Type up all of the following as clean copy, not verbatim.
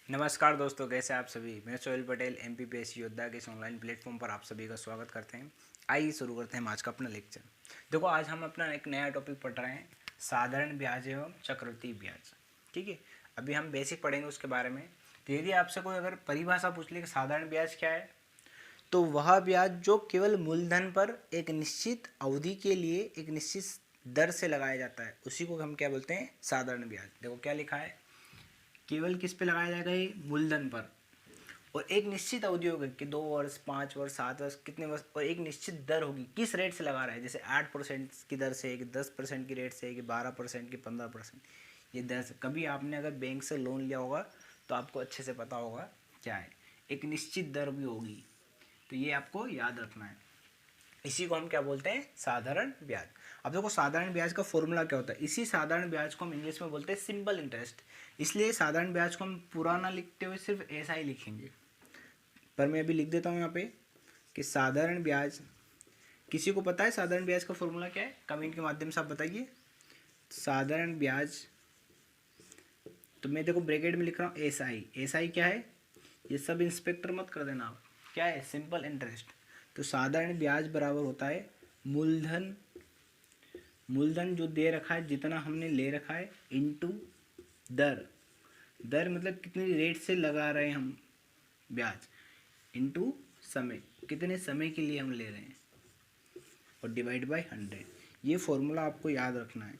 नमस्कार दोस्तों, कैसे आप सभी। मैं सोहेल पटेल एमपीपीएससी योद्धा के इस ऑनलाइन प्लेटफॉर्म पर आप सभी का स्वागत करते हैं। आइए शुरू करते हैं आज का अपना लेक्चर। देखो, आज हम अपना एक नया टॉपिक पढ़ रहे हैं, साधारण ब्याज एवं चक्रवृद्धि ब्याज। ठीक है, अभी हम बेसिक पढ़ेंगे उसके बारे में। तो यदि आपसे कोई अगर परिभाषा पूछ ले कि साधारण ब्याज क्या है, तो वह ब्याज जो केवल मूलधन पर एक निश्चित अवधि के लिए एक निश्चित दर से लगाया जाता है, उसी को हम क्या बोलते हैं, साधारण ब्याज। देखो क्या लिखा है, केवल किस पे लगाया जाएगा, ये मूलधन पर, और एक निश्चित अवधि होगी कि 2 वर्ष, 5 वर्ष, 7 वर्ष, कितने वर्ष, और एक निश्चित दर होगी किस रेट से लगा रहा है। जैसे 8% की दर से, कि 10% की रेट से, कि 12% की 15%। ये दर से, कभी आपने अगर बैंक से लोन लिया होगा तो आपको अच्छे से पता होगा क्या है, एक निश्चित दर भी होगी। तो ये आपको याद रखना है, इसी को हम क्या बोलते हैं, साधारण ब्याज। अब देखो, साधारण ब्याज का फॉर्मूला क्या होता है। इसी साधारण ब्याज को हम इंग्लिश में बोलते हैं सिंपल इंटरेस्ट। इसलिए साधारण ब्याज को हम पूरा ना लिखते हुए सिर्फ ऐसा ही लिखेंगे, पर मैं अभी लिख देता हूँ यहाँ पे कि साधारण ब्याज। किसी को पता है साधारण ब्याज का फॉर्मूला क्या है? कमेंट के माध्यम से आप बताइए। साधारण ब्याज, तो मैं देखो ब्रैकेट में लिख रहा हूँ एस आई। एस आई क्या है, ये सब इंस्पेक्टर मत कर देना आप, क्या है, सिंपल इंटरेस्ट। तो साधारण ब्याज बराबर होता है मूलधन, मूलधन जो दे रखा है, जितना हमने ले रखा है, इनटू दर। दर मतलब कितनी रेट से लगा रहे हैं हम ब्याज, इनटू समय, कितने समय के लिए हम ले रहे हैं, और डिवाइड बाय 100। ये फॉर्मूला आपको याद रखना है।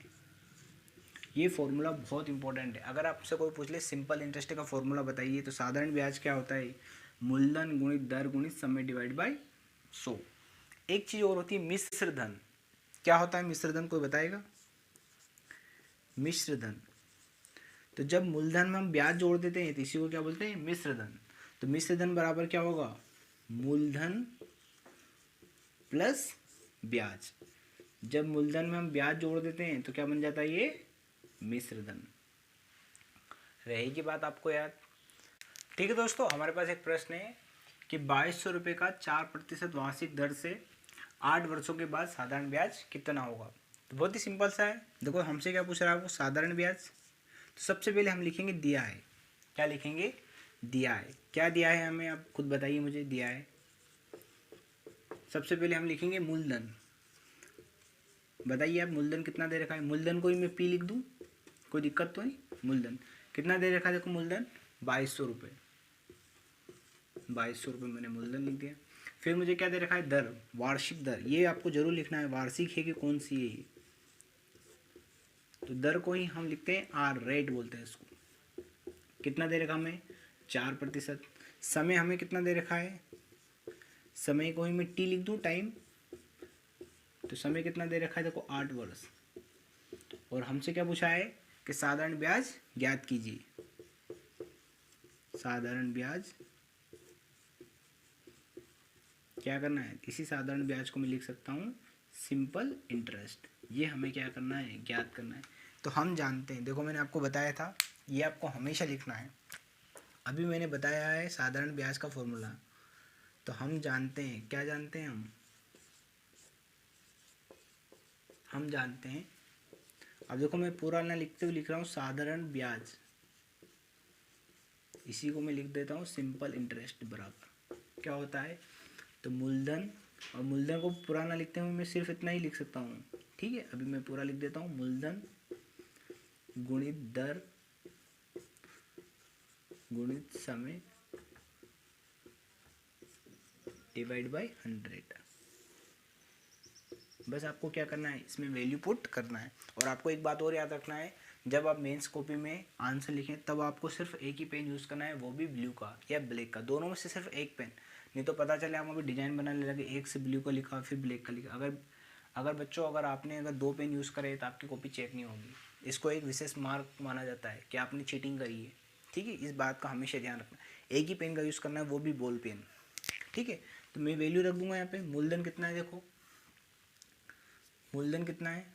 ये फॉर्मूला बहुत इंपॉर्टेंट है। अगर आपसे कोई पूछ ले सिंपल इंटरेस्ट का फॉर्मूला बताइए, तो साधारण ब्याज क्या होता है, मूलधन गुणित दर गुणित समय डिवाइड बाय 100। एक चीज़ और होती है मिश्र धन। क्या होता है मिश्र धन, कोई बताएगा? मिश्र धन, तो जब मूलधन में हम ब्याज जोड़ देते हैं तो इसी को क्या बोलते हैं, मिश्र धन। तो मिश्र धन बराबर क्या होगा, मूलधन प्लस ब्याज। जब मूलधन में हम ब्याज जोड़ देते हैं तो क्या बन जाता है, ये मिश्र धन। रहेगी बात आपको याद? ठीक है दोस्तों, हमारे पास एक प्रश्न है कि 2200 रुपये का 4% वार्षिक दर से 8 वर्षों के बाद साधारण ब्याज कितना होगा। तो बहुत ही सिंपल सा है। देखो हमसे क्या पूछ रहा है आपको, साधारण ब्याज। तो सबसे पहले हम लिखेंगे दिया है। क्या लिखेंगे, दिया है। क्या दिया है हमें, आप खुद बताइए मुझे, दिया है। सबसे पहले हम लिखेंगे मूलधन। बताइए आप, मूलधन कितना दे रखा है। मूलधन को ही मैं पी लिख दूं, कोई दिक्कत तो नहीं। मूलधन कितना दे रखा है, देखो मूलधन 2200 रुपये। 2200 रुपये मैंने मूलधन लिख दिया। फिर मुझे क्या दे रखा है, दर, वार्षिक दर। ये आपको जरूर लिखना है, वार्षिक है कि कौन सी है ये। तो दर को ही हम लिखते हैं आर, रेट बोलते हैं इसको। कितना दे रखा हमें, 4%। समय हमें कितना दे रखा है, समय को ही मैं टी लिख दूं, टाइम। तो समय कितना दे रखा है, देखो 8 वर्ष। और हमसे क्या पूछा है कि साधारण ब्याज ज्ञात कीजिए। साधारण ब्याज क्या करना है, इसी साधारण ब्याज को मैं लिख सकता हूँ सिंपल इंटरेस्ट। ये हमें क्या करना है, ज्ञात करना है। तो हम जानते हैं, देखो मैंने आपको बताया था, ये आपको हमेशा लिखना है। अभी मैंने बताया है साधारण ब्याज का फॉर्मूला। तो हम जानते हैं, क्या जानते हैं हम जानते हैं। अब देखो मैं पूरा ना लिखते हुए लिख रहा हूँ साधारण ब्याज, इसी को मैं लिख देता हूँ सिंपल इंटरेस्ट बराबर क्या होता है, तो मूलधन। और मूलधन को पूरा ना लिखते हुए मैं सिर्फ इतना ही लिख सकता हूँ। ठीक है, अभी मैं पूरा लिख देता हूँ, मूलधन गुणित दर गुणित समय डिवाइड बाय 100। बस आपको क्या करना है, इसमें वैल्यू पुट करना है। और आपको एक बात और याद रखना है, जब आप मेंस कॉपी में आंसर लिखें तब आपको सिर्फ एक ही पेन यूज़ करना है, वो भी ब्लू का या ब्लैक का, दोनों में से सिर्फ एक पेन। नहीं तो पता चले हम अभी डिजाइन बनाने लगे, एक से ब्लू का लिखा फिर ब्लैक का लिखा। अगर बच्चों, अगर आपने 2 पेन यूज़ करे तो आपकी कॉपी चेक नहीं होगी। इसको एक विशेष मार्क माना जाता है कि आपने चीटिंग करी है। ठीक है, इस बात का हमेशा ध्यान रखना। एक ही पेन का यूज़ करना है, वो भी बॉल पेन। ठीक है, तो मैं वैल्यू रख दूंगा यहाँ पे। मूलधन कितना है, देखो मूलधन कितना है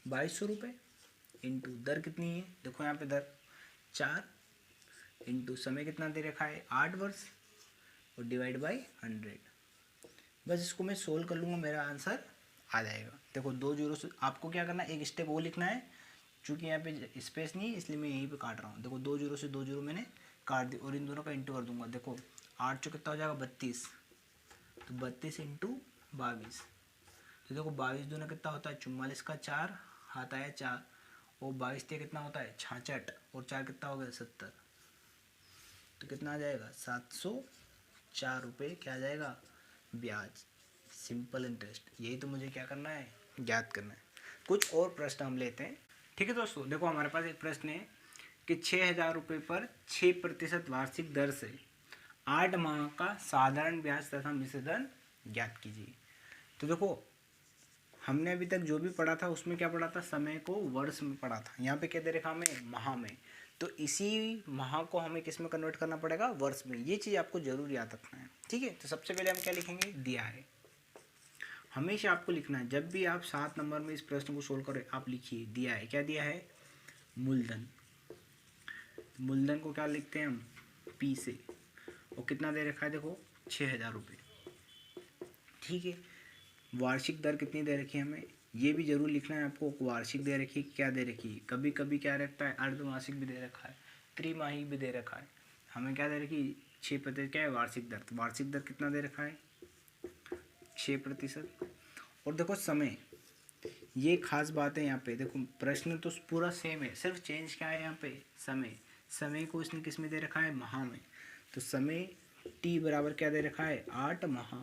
2200 रुपये, इंटू दर कितनी है, देखो यहाँ पे दर 4, इंटू समय कितना दे रखा है 8 वर्ष, और डिवाइड बाय 100। बस इसको मैं सोल्व कर लूँगा, मेरा आंसर आ जाएगा। देखो 2 जीरो से आपको क्या करना है, एक स्टेप वो लिखना है चूँकि यहाँ पे स्पेस नहीं है इसलिए मैं यहीं पे काट रहा हूँ। देखो 2 जीरो से 2 जीरो मैंने काट दी और इन दोनों का इंटू कर दूंगा। देखो 8 चौ कितना हो जाएगा 32, तो 32 इंटू 22, तो देखो 22 दूना कितना होता है 44 का 4 हाथ आया 4 और 22 ते कितना होता है 66 और 4 कितना हो गया 70, तो कितना आ जाएगा 704 रुपये क्या आ जाएगा ब्याज, सिंपल इंटरेस्ट। यही तो मुझे क्या करना है ज्ञात करना है। कुछ और प्रश्न हम लेते हैं। ठीक है दोस्तों, देखो हमारे पास एक प्रश्न है कि 6,000 रुपये पर 6% वार्षिक दर से 8 माह का साधारण ब्याज तथा मिश्र धन ज्ञात कीजिए। तो देखो हमने अभी तक जो भी पढ़ा था उसमें क्या पढ़ा था, समय को वर्ष में पढ़ा था। यहाँ पे क्या दे रखा हमें माह में, तो इसी माह को हमें किस में कन्वर्ट करना पड़ेगा वर्ष में। ये चीज़ आपको जरूर याद रखना है। ठीक है, तो सबसे पहले हम क्या लिखेंगे दिया है। हमेशा आपको लिखना है जब भी आप 7 नंबर में इस प्रश्न को सोल्व करें आप लिखिए दिया है। क्या दिया है मूलधन, मूलधन को क्या लिखते हैं हम पी से, और कितना दे रखा है देखो 6,000 रुपये। ठीक है, वार्षिक दर कितनी दे रखी है हमें ये भी जरूर लिखना है आपको। वार्षिक दे रखी है क्या दे रखी है, कभी कभी क्या रखता है अर्धमासिक भी दे रखा है, त्रिमाही भी दे रखा है। हमें क्या दे रखी 6% क्या है वार्षिक दर, तो वार्षिक दर कितना दे रखा है 6%। और देखो समय, ये खास बात है यहाँ पे। देखो प्रश्न तो पूरा सेम है, सिर्फ चेंज क्या है यहाँ पे समय। समय को इसने किस में दे रखा है माह में, तो समय टी बराबर क्या दे रखा है 8 माह।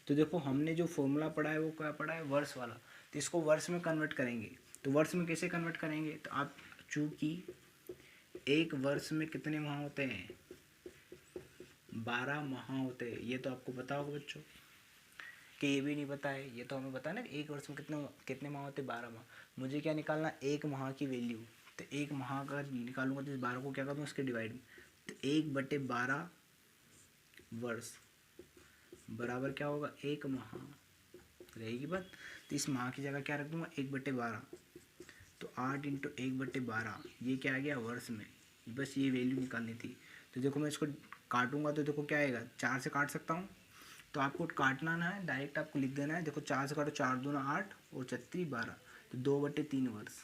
तो देखो हमने जो फॉर्मूला पढ़ा है वो क्या पढ़ा है वर्ष वाला, तो इसको वर्ष में कन्वर्ट करेंगे। तो वर्ष में कैसे कन्वर्ट करेंगे, तो आप चूँकि एक वर्ष में कितने माह होते हैं 12 माह होते हैं, ये तो आपको पता होगा बच्चों, कि ये भी नहीं पता है, ये तो हमें पता है ना एक वर्ष में कितने कितने माह होते हैं 12 माह। मुझे क्या निकालना एक माह की वैल्यू, तो एक माह का निकालूंगा तो इस 12 को क्या करूँगा उसके डिवाइड, तो 1/12 वर्ष बराबर क्या होगा 1 माह रहेगी बात। तो इस माह की जगह क्या रख दूंगा 1/12, तो 8 इंटू 1/12 ये क्या आ गया वर्ष में, बस ये वैल्यू निकालनी थी। तो देखो मैं इसको काटूंगा तो देखो क्या आएगा 4 से काट सकता हूँ, तो काटना ना है डायरेक्ट आपको लिख देना है। देखो 4 से काटो 4 दूना 8 और 36 12, तो 2/3 वर्ष।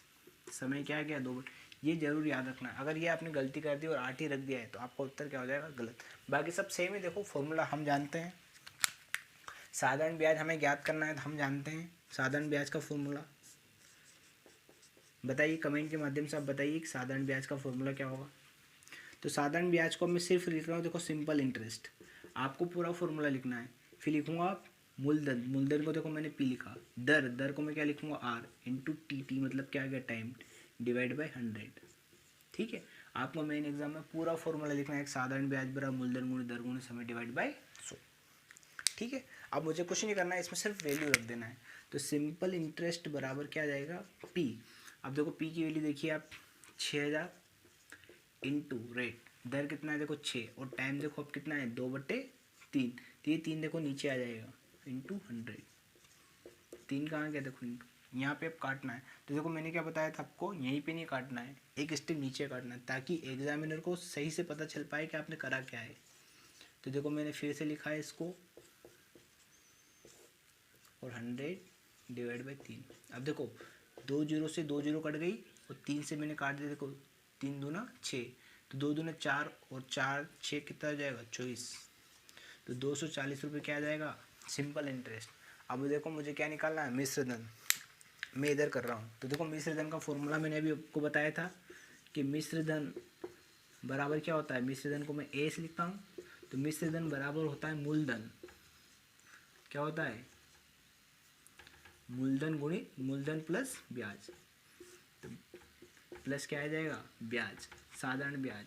समय क्या गया 2, ये जरूर याद रखना है। अगर ये आपने गलती कर दी और 8 ही रख दिया है तो आपका उत्तर क्या हो जाएगा गलत। बाकी सब सेम है। देखो फॉर्मूला हम जानते हैं, साधारण ब्याज हमें ज्ञात करना है तो हम जानते हैं साधारण ब्याज का फॉर्मूला। बताइए कमेंट के माध्यम से आप बताइए कि साधारण ब्याज का फॉर्मूला क्या होगा। तो साधारण ब्याज को मैं सिर्फ लिख रहा हूँ देखो सिंपल इंटरेस्ट, आपको पूरा फॉर्मूला लिखना है। फिर लिखूंगा आप मूलधन, मूलधन को देखो मैंने पी लिखा, दर, दर को मैं क्या लिखूंगा आर इंटू टी, टी मतलब क्या आ गया टाइम, डिवाइड बाय 100। ठीक है, आपको मेन एग्जाम में पूरा फॉर्मूला लिखना है, एक साधारण ब्याज बराबर मूलधन गुणे दर गुणे समय डिवाइड बाय 100। ठीक है, अब मुझे कुछ नहीं करना है, इसमें सिर्फ वैल्यू रख देना है। तो सिंपल इंटरेस्ट बराबर क्या आ जाएगा पी। अब देखो पी की वैल्यू देखिए आप 6,000 इंटू रेट, दर कितना है देखो 6 और टाइम देखो अब कितना है 2/3, तो ये 3 देखो नीचे आ जाएगा इंटू 100। 3 कहाँ गया देखो इंटू, यहाँ पे अब काटना है। तो देखो मैंने क्या बताया था आपको, यहीं पे नहीं काटना है, एक स्टेप नीचे काटना है ताकि एग्जामिनर को सही से पता चल पाए कि आपने करा क्या है। तो देखो मैंने फिर से लिखा है इसको और 100 डिवाइड बाई 3। अब देखो 2 जीरो से 2 जीरो कट गई और 3 से मैंने काट दिया, देखो 3 दूना 6, तो 2 दूना 4 और 4 6 कितना हो जाएगा 24, तो 240 रुपये क्या आ जाएगा सिंपल इंटरेस्ट। अब देखो मुझे क्या निकालना है मिश्र धन, मैं इधर कर रहा हूँ। तो देखो मिश्र धन का फॉर्मूला मैंने अभी आपको बताया था कि मिश्र धन बराबर क्या होता है, मिश्र धन को मैं ए से लिखता हूँ, तो मिश्र धन बराबर होता है मूलधन, क्या होता है मूलधन गुणे मूलधन प्लस ब्याज, तो प्लस क्या आ जाएगा ब्याज, साधारण ब्याज,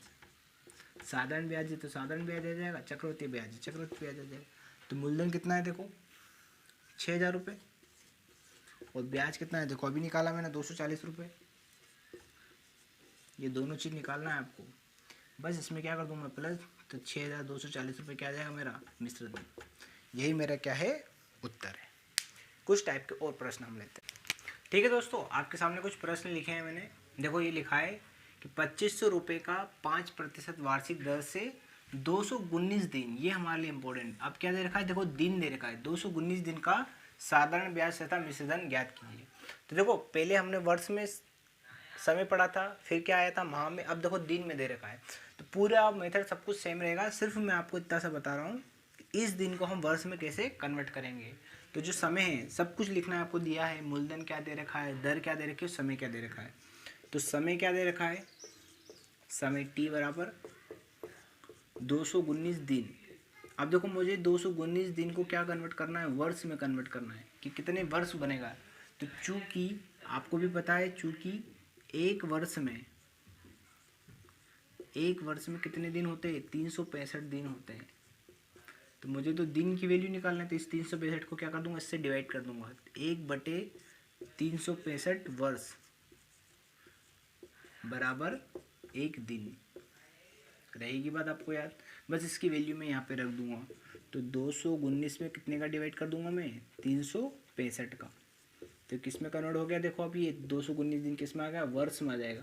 साधारण ब्याज है तो साधारण ब्याज आ जाएगा, चक्रवृद्धि ब्याज है चक्रवृद्धि ब्याज आ जाएगा। तो मूलधन कितना है देखो 6,000 रुपये और ब्याज कितना है देखो अभी निकाला मैंने 240 रुपये। ये दोनों चीज़ निकालना है आपको, बस इसमें क्या कर दूंगा प्लस, तो 6,240 रुपये क्या आ जाएगा मेरा मिश्र धन। यही मेरा क्या है उत्तर है। कुछ टाइप के और प्रश्न हम लेते हैं। ठीक है दोस्तों, आपके सामने कुछ प्रश्न लिखे हैं मैंने। देखो ये लिखा है कि 2500 रुपये का 5% वार्षिक दर से 219 दिन, ये हमारे लिए इंपॉर्टेंट। अब क्या दे रखा है देखो दिन दे रखा है 219 दिन का साधारण ब्याज तथा मिश्र धन ज्ञात कीजिए। तो देखो पहले हमने वर्ष में समय पढ़ा था, फिर क्या आया था माह में, अब देखो दिन में दे रखा है। तो पूरा मेथड सब कुछ सेम रहेगा, सिर्फ मैं आपको इतना सा बता रहा हूँ इस दिन को हम वर्ष में कैसे कन्वर्ट करेंगे। तो जो समय है सब कुछ लिखना है, आपको दिया है मूलधन क्या दे रखा है, दर क्या दे रखी है, समय क्या दे रखा है। तो समय क्या दे रखा है, समय t बराबर 219 दिन। अब देखो मुझे 219 दिन को क्या कन्वर्ट करना है, वर्ष में कन्वर्ट करना है कि कितने वर्ष बनेगा। तो चूंकि आपको भी पता है, चूंकि एक वर्ष में कितने दिन होते हैं, 365 दिन होते हैं। तो मुझे तो दिन की वैल्यू निकालना है, तो इस 365 को क्या कर दूंगा, इससे डिवाइड कर दूंगा। 1/365 वर्ष बराबर एक दिन। रहेगी बात आपको याद। बस इसकी वैल्यू मैं यहाँ पे रख दूंगा। तो 219 में कितने का डिवाइड कर दूंगा मैं, 365 का। तो किस में कन्वर्ट हो गया, देखो अब ये 219 दिन किस में आ गया, वर्ष में आ जाएगा।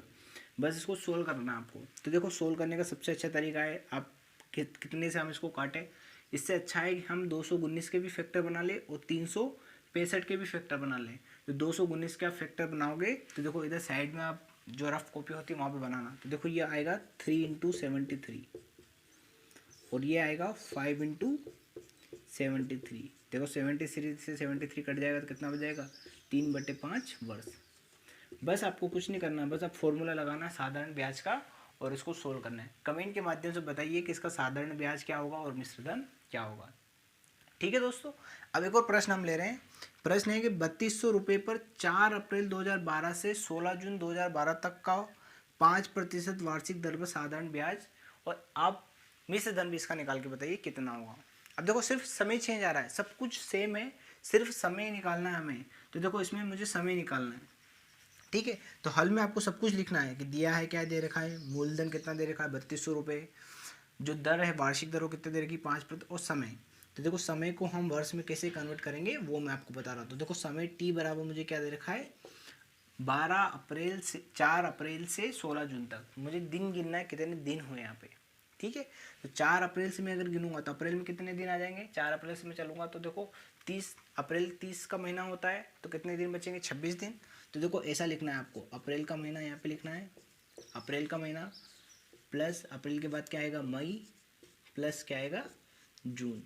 बस इसको सोल्व करना है आपको। तो देखो सोल्व करने का सबसे अच्छा तरीका है, आप कितने से हम इसको काटें। इससे अच्छा है कि हम 219 के भी फैक्टर बना लें और 365 के भी फैक्टर बना लें। तो 219 का फैक्टर बनाओगे तो देखो इधर साइड में आप जो रफ कॉपी होती है वहाँ पे बनाना। तो देखो ये आएगा 3 × 73 और ये आएगा 5 × 73। देखो 73 से 73 कट जाएगा तो कितना बच जाएगा, 3/5 वर्ष। बस आपको कुछ नहीं करना, बस आप फॉर्मूला लगाना है साधारण ब्याज का और इसको सोल्व करना है। कमेंट के माध्यम से बताइए कि इसका साधारण ब्याज क्या होगा और मिश्र धन क्या होगा। ठीक है दोस्तों, अब एक और प्रश्न हम ले रहे हैं। प्रश्न है कि 3200 रुपये पर 4 अप्रैल 2012 से 16 जून 2012 तक का 5% वार्षिक दर पर साधारण ब्याज, और आप मिश्र धन भी इसका निकाल के बताइए कितना होगा। अब देखो सिर्फ समय चेंज आ रहा है, सब कुछ सेम है, सिर्फ समय निकालना है हमें। तो देखो इसमें मुझे समय निकालना है, ठीक है। तो हल में आपको सब कुछ लिखना है कि दिया है क्या दे रखा है, मूलधन कितना दे रखा है 3200 रुपये, जो दर है वार्षिक दर वो कितने दे रखी 5%, और समय। तो देखो समय को हम वर्ष में कैसे कन्वर्ट करेंगे वो मैं आपको बता रहा हूँ। तो देखो समय t बराबर मुझे क्या दे रखा है, 4 अप्रैल से 16 जून तक। मुझे दिन गिनना है कितने दिन हुए यहाँ पे, ठीक है। तो 4 अप्रैल से मैं अगर गिनूंगा तो अप्रैल में कितने दिन आ जाएंगे, 4 अप्रैल से मैं चलूँगा तो देखो 30 अप्रैल 30 का महीना होता है, तो कितने दिन बचेंगे, 26 दिन। तो देखो ऐसा लिखना है आपको, अप्रैल का महीना यहाँ पे लिखना है, अप्रैल का महीना प्लस अप्रैल के बाद क्या आएगा मई, प्लस क्या आएगा जून।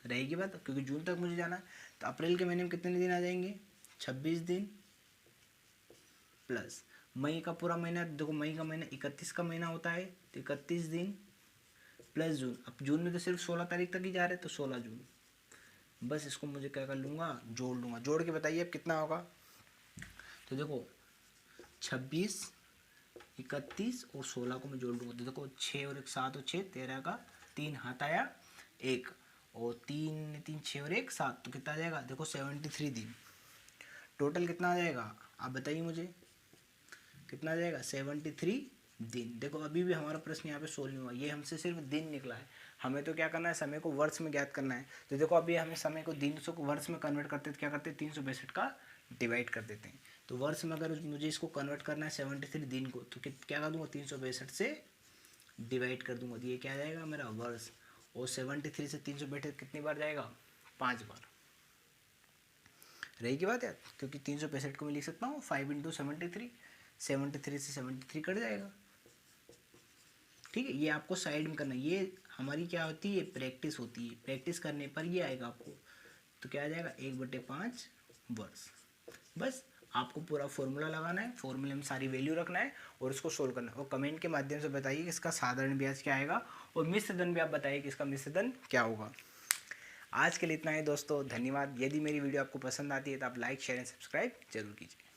रहेगी बात, क्योंकि जून तक मुझे जाना है। तो अप्रैल के महीने में कितने दिन आ जाएंगे, 26 दिन, प्लस मई का पूरा महीना, देखो मई का महीना 31 का महीना होता है, तो 31 दिन, प्लस जून। अब जून में तो सिर्फ 16 तारीख तक ही जा रहे हैं, तो 16 जून। बस इसको मुझे क्या कर लूँगा, जोड़ लूँगा। जोड़ के बताइए अब कितना होगा। तो देखो 26, 31 और 16 को मैं जोड़ लूँगा। तो देखो 6 और 1 7 और 6 13 का 3 हाथ आया 1, और 3 3 6 और 1 7, तो कितना आ जाएगा, देखो 73 दिन। टोटल कितना आ जाएगा आप बताइए मुझे, कितना आ जाएगा 73 दिन। देखो अभी भी हमारा प्रश्न यहाँ पे सोल्व नहीं हुआ, ये हमसे सिर्फ दिन निकला है। हमें तो क्या करना है, समय को वर्ष में ज्ञात करना है। तो देखो अभी हमें समय को दिन को वर्ष में कन्वर्ट करते हैं, तो क्या करते हैं 362 का डिवाइड कर देते हैं। तो वर्ष में अगर मुझे इसको कन्वर्ट करना है 73 दिन को, तो क्या कर दूंगा 362 से डिवाइड कर दूंगा, तो ये क्या जाएगा मेरा वर्ष। और 73 से 362 कितनी बार जाएगा, 5 बार। रहेगी बात यार, क्योंकि 365 को मैं लिख सकता हूँ 5 × 73, 73 से 73 कट जाएगा, ठीक है। ये आपको साइड में करना है, ये हमारी क्या होती है, प्रैक्टिस होती है। प्रैक्टिस करने पर ये आएगा आपको, तो क्या आ जाएगा 1/5 वर्ष। बस आपको पूरा फॉर्मूला लगाना है, फॉर्मूले में सारी वैल्यू रखना है और इसको सोल्व करना है। और कमेंट के माध्यम से बताइए कि इसका साधारण ब्याज क्या आएगा, और मिश्र धन भी आप बताइए कि इसका मिश्र धन क्या होगा। आज के लिए इतना ही दोस्तों, धन्यवाद। यदि मेरी वीडियो आपको पसंद आती है तो आप लाइक शेयर एंड सब्सक्राइब जरूर कीजिए।